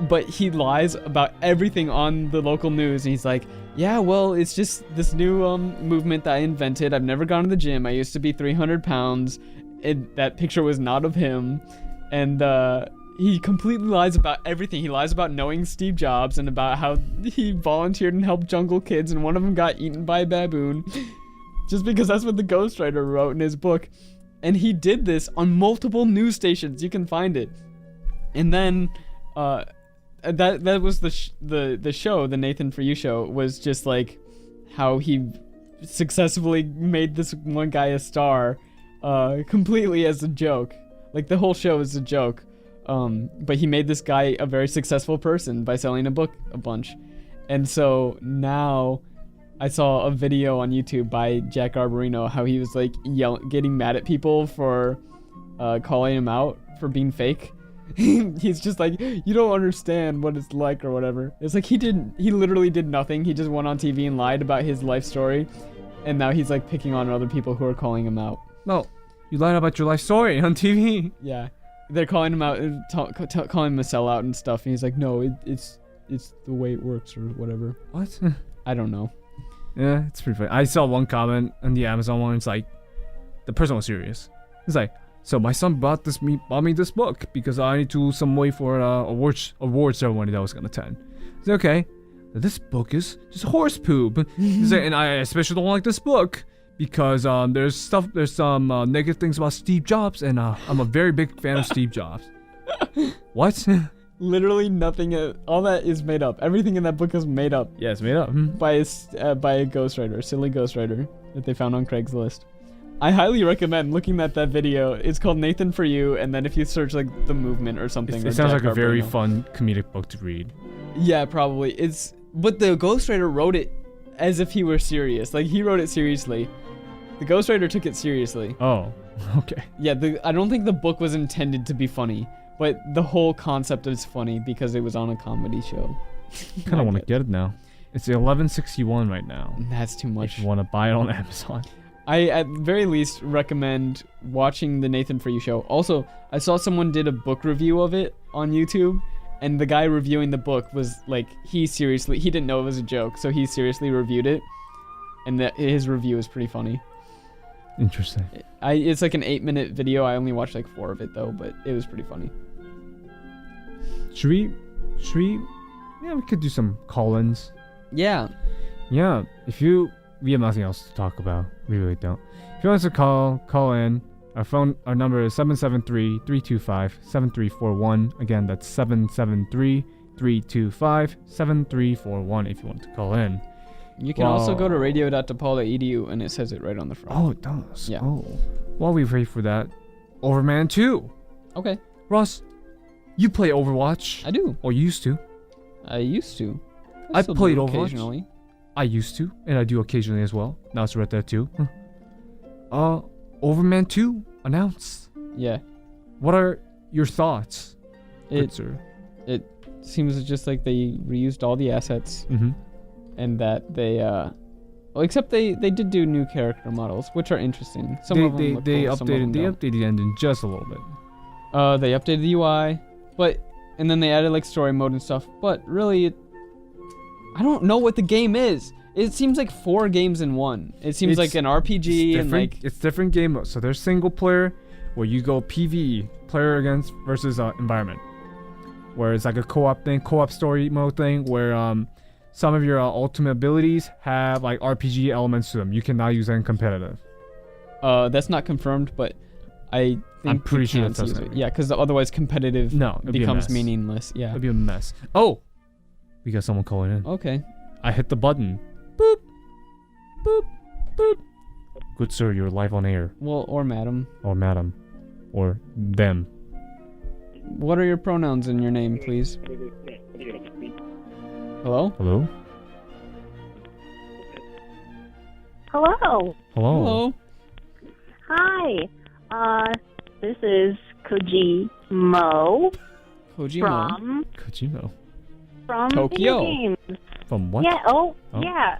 But he lies about everything on the local news, and he's like, yeah, well, it's just this new movement that I invented. I've never gone to the gym. I used to be 300 pounds. That picture was not of him. And he completely lies about everything. He lies about knowing Steve Jobs and about how he volunteered and helped jungle kids, and one of them got eaten by a baboon, just because that's what the ghostwriter wrote in his book. And he did this on multiple news stations. You can find it. And then that was the show, the Nathan For You show, was just like how he successfully made this one guy a star, completely as a joke. Like the whole show is a joke. But he made this guy a very successful person by selling a book a bunch. And so now I saw a video on YouTube by Jack Garbarino, how he was like getting mad at people for calling him out for being fake. He's just like, you don't understand what it's like or whatever. It's like he literally did nothing. He just went on TV and lied about his life story. And now he's like picking on other people who are calling him out. No, you lied about your life story on TV. Yeah. They're calling him out and calling him a sellout and stuff, and he's like, no, it's the way it works or whatever. What? I don't know. Yeah, it's pretty funny. I saw one comment on the Amazon one. It's like, the person was serious. It's like, so my son bought me this book because I need to some way for award ceremony that I was gonna attend. It's okay. This book is just horse poop. He's like, and I especially don't like this book because there's some negative things about Steve Jobs, and I'm a very big fan of Steve Jobs. What? Literally nothing. All that is made up. Everything in that book is made up. Yeah, it's made up. By a ghostwriter, a silly ghostwriter that they found on Craigslist. I highly recommend looking at that video. It's called Nathan for You, and then if you search like The Movement or something. It sounds like a very fun comedic book to read. Yeah, probably. But the ghostwriter wrote it as if he were serious. Like, he wrote it seriously. The ghostwriter took it seriously. Oh, okay. Yeah, I don't think the book was intended to be funny, but the whole concept is funny because it was on a comedy show. Kind of want to get it now. It's $11.61 right now. That's too much. If you want to buy it on Amazon. I, at very least, recommend watching the Nathan For You show. Also, I saw someone did a book review of it on YouTube, and the guy reviewing the book was like, he didn't know it was a joke, so he seriously reviewed it, and his review is pretty funny. Interesting. It's like an 8-minute video. I only watched like 4 of it though, but it was pretty funny. Should we? Yeah, we could do some call-ins. Yeah. Yeah. We have nothing else to talk about. We really don't. If you want us to call in. Our number is 773-325-7341. Again, that's 773-325-7341 if you want to call in. You can also go to radio.DePaul.edu and it says it right on the front. Oh, it does? Yeah. Oh. While we wait for that, Overman 2. Okay. Ross, you play Overwatch. I do. Or used to. I used to. I played Overwatch. Occasionally. I used to, and I do occasionally as well. Now it's Red Dead 2. Overman 2 announced. Yeah. What are your thoughts? It seems just like they reused all the assets. Mm-hmm. And that they, except they did do new character models, which are interesting. Some of them look cool, some of them don't. updated the engine just a little bit. They updated the UI, and then they added like story mode and stuff. But really, I don't know what the game is. It seems like 4 games in one. It seems like an RPG and like it's different game modes. So there's single player, where you go PvE, player against versus environment, where it's like a co-op story mode thing, where some of your ultimate abilities have like RPG elements to them. You cannot use them in competitive. That's not confirmed, but I'm pretty sure that's it. Yeah, because otherwise competitive becomes meaningless. Yeah, it'd be a mess. Oh, we got someone calling in. Okay. I hit the button. Boop, boop, boop. Good sir, you're live on air. Well, or madam. Or madam. Or them. What are your pronouns in your name, please? Hello? Hello? Hello. Hello. Hi. This is Kojimo. Kojimo. From Tokyo. Video Games. From what? Yeah. Yeah.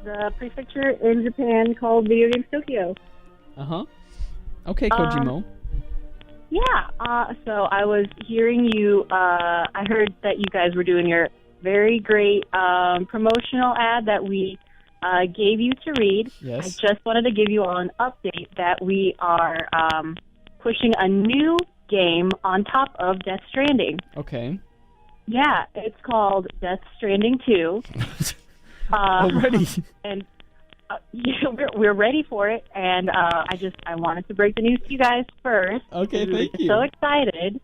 The prefecture in Japan called Video Games Tokyo. Okay, Kojimo. Yeah. So I was hearing you. I heard that you guys were doing your very great promotional ad that we gave you to read. Yes. I just wanted to give you all an update that we are pushing a new game on top of Death Stranding. Okay. Yeah, it's called Death Stranding 2. Already? And yeah, we're ready for it, and I wanted to break the news to you guys first. Okay, thank you. So excited.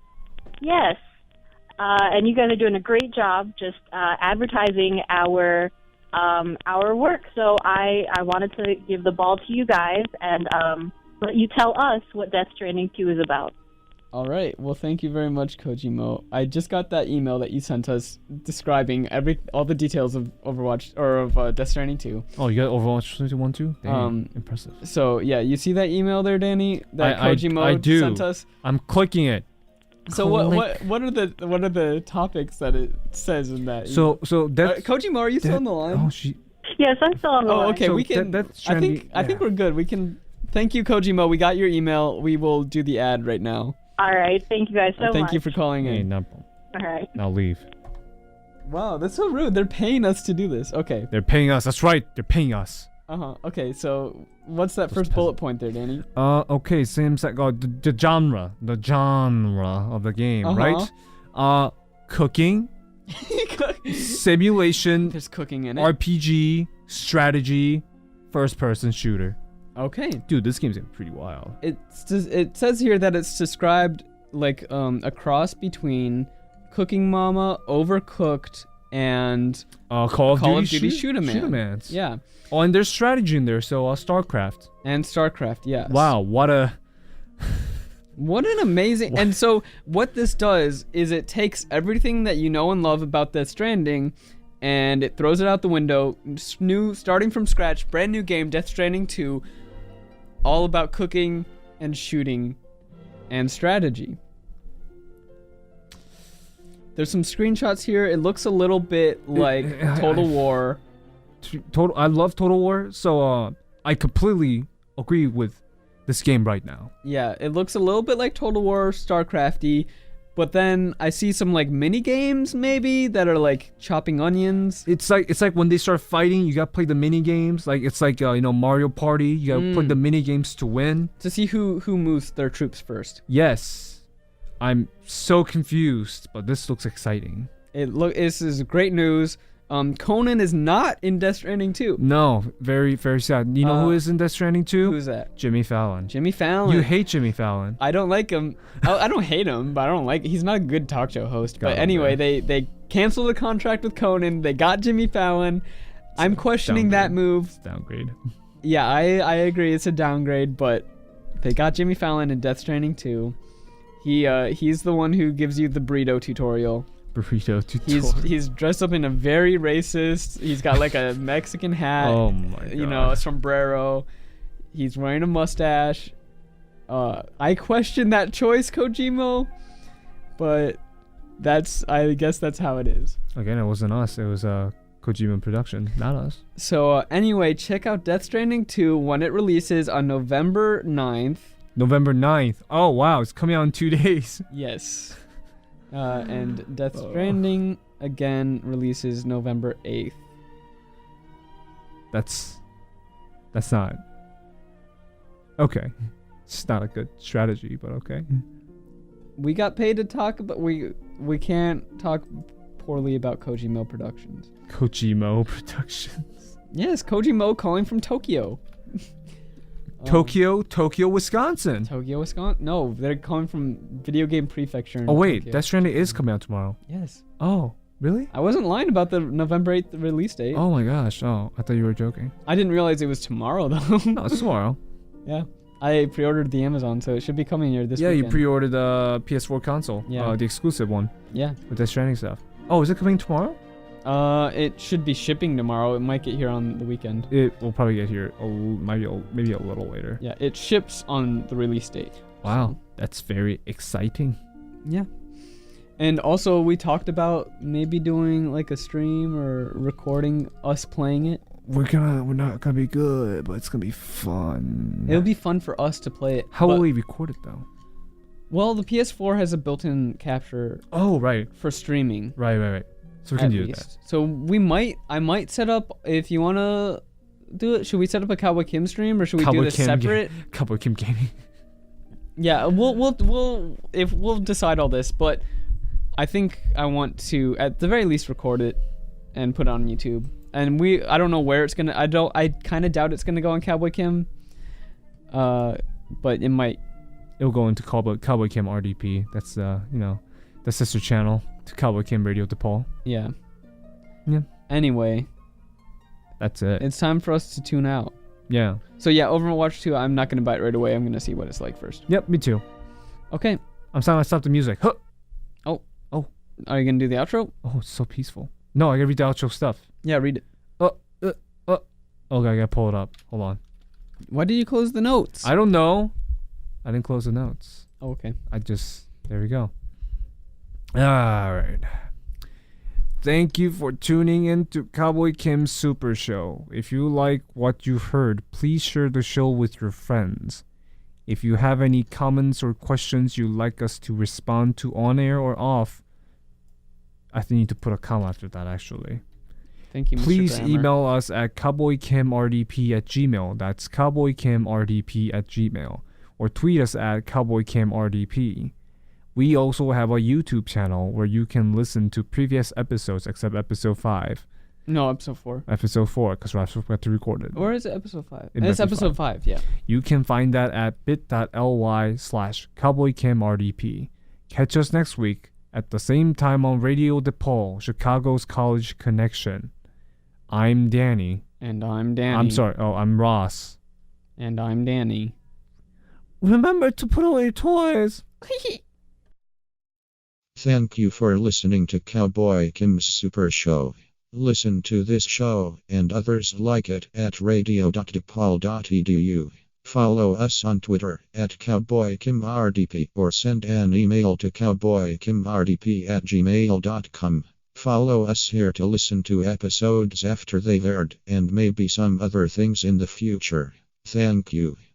Yes. And you guys are doing a great job just advertising our work. So I wanted to give the ball to you guys and let you tell us what Death Stranding 2 is about. All right. Well, thank you very much, Kojimo. I just got that email that you sent us describing all the details of Overwatch or of Death Stranding 2. Oh, you got Overwatch 1 too? Dang, impressive. So yeah, you see that email there, Danny? That Kojimo I do. sent us. I'm clicking it. So what are the topics that it says in that? So that Kojimo, are you still on the line? Oh, Yes, I'm still on the line. Oh, okay. So we can. I think we're good. We can. Thank you, Kojimo. We got your email. We will do the ad right now. All right. Thank you guys so much. Thank you for calling in. No. All right. Now leave. Wow, that's so rude. They're paying us to do this. Okay. They're paying us. That's right. They're paying us. Okay, so what's that first bullet point there, Danny? Okay, seems like the genre of the game, right? Cooking, simulation, there's cooking in it. RPG, strategy, first-person shooter. Okay, dude, this game's pretty wild. It says here that it's described like a cross between Cooking Mama, Overcooked, and Call of Duty Shoot-A-Man. Yeah. Oh, and there's strategy in there, so StarCraft. And StarCraft, yes. Wow, what an amazing... And so what this does is it takes everything that you know and love about Death Stranding and it throws it out the window. Starting from scratch, brand new game, Death Stranding 2, all about cooking and shooting and strategy. There's some screenshots here. It looks a little bit like Total War. I love Total War, so I completely agree with this game right now. Yeah, it looks a little bit like Total War, StarCrafty, but then I see some like mini games maybe that are like chopping onions. It's like when they start fighting, you gotta play the mini games. Like it's like Mario Party. You gotta play the mini games to win. To see who moves their troops first. Yes. I'm so confused, but this looks exciting. This is great news. Conan is not in Death Stranding 2. No, very, very sad. You know who is in Death Stranding 2? Who's that? Jimmy Fallon. Jimmy Fallon. You hate Jimmy Fallon. I don't like him. I don't hate him, but I don't like. He's not a good talk show host. But anyway, they canceled the contract with Conan. They got Jimmy Fallon. I'm questioning that move. It's downgrade. Yeah, I agree. It's a downgrade, but they got Jimmy Fallon in Death Stranding 2. He's the one who gives you the burrito tutorial. He's dressed up in a very racist. He's got like a Mexican hat. Oh my god. A sombrero. He's wearing a mustache. I question that choice, Kojima, but I guess that's how it is. Again, it wasn't us. It was Kojima production, not us. So anyway, check out Death Stranding 2 when it releases on November 9th. November 9th. Oh wow, it's coming out in 2 days. Yes. And Death Stranding again releases November 8th. That's not okay. It's not a good strategy, but okay. We got paid to talk about we can't talk poorly about Kojima Productions. Kojima Productions. Yes, Kojima calling from Tokyo. Tokyo, Wisconsin. Tokyo, Wisconsin? No, they're calling from Video Game Prefecture. Oh wait, Death Stranding is coming out tomorrow. Yes. Oh, really? I wasn't lying about the November 8th release date. Oh my gosh. Oh, I thought you were joking. I didn't realize it was tomorrow though. No, it's tomorrow. Yeah. I pre-ordered the Amazon, so it should be coming here this weekend. Yeah, you pre-ordered the PS4 console. Yeah. The exclusive one. Yeah. With Death Stranding stuff. Oh, is it coming tomorrow? It should be shipping tomorrow. It might get here on the weekend. It will probably get here maybe a little later. Yeah, it ships on the release date. Wow, that's very exciting. Yeah. And also, we talked about maybe doing like a stream or recording us playing it. We're not gonna be good, but it's gonna be fun. It'll be fun for us to play it. How will we record it though? Well, the PS4 has a built-in capture. Oh, right. For streaming. Right. So we can do that. So I might set up, if you want to do it, should we set up a Cowboy Kim stream or should we do this separate? Cowboy Kim gaming. Yeah, we'll decide all this, but I think I want to at the very least record it and put it on YouTube. And I don't know where it's going to, I kind of doubt it's going to go on Cowboy Kim. But it might. It'll go into Cowboy Kim RDP. That's the sister channel to Cowboy Kim Radio DePaul. Yeah. Yeah. Anyway. That's it. It's time for us to tune out. Yeah. So yeah, Overwatch 2, I'm not going to buy it right away. I'm going to see what it's like first. Yep, me too. Okay. I'm sorry, I stopped the music. Huh. Oh. Are you going to do the outro? Oh, it's so peaceful. No, I got to read the outro stuff. Yeah, read it. Okay, I got to pull it up. Hold on. Why did you close the notes? I don't know. I didn't close the notes. Oh, okay. There we go. All right. Thank you for tuning in to Cowboy Kim's Super Show. If you like what you heard, please share the show with your friends. If you have any comments or questions you'd like us to respond to on air or off, I think you need to put a comma after that, actually. Thank you, Mr. Please Grammar. email us at cowboykimrdp@gmail.com. That's cowboykimrdp@gmail.com. Or tweet us at cowboykimrdp. We also have a YouTube channel where you can listen to previous episodes except episode 5. No, episode 4. Episode 4, because we forgot to record it. Or is it episode 5? It's episode 5, yeah. You can find that at bit.ly/cowboykimrdp. Catch us next week at the same time on Radio DePaul, Chicago's College Connection. I'm Danny. And I'm Danny. I'm sorry. Oh, I'm Ross. And I'm Danny. Remember to put away your toys. Thank you for listening to Cowboy Kim's Super Show. Listen to this show and others like it at radio.DePaul.edu. Follow us on Twitter at CowboyKimRDP or send an email to cowboykimrdp@gmail.com. Follow us here to listen to episodes after they've aired and maybe some other things in the future. Thank you.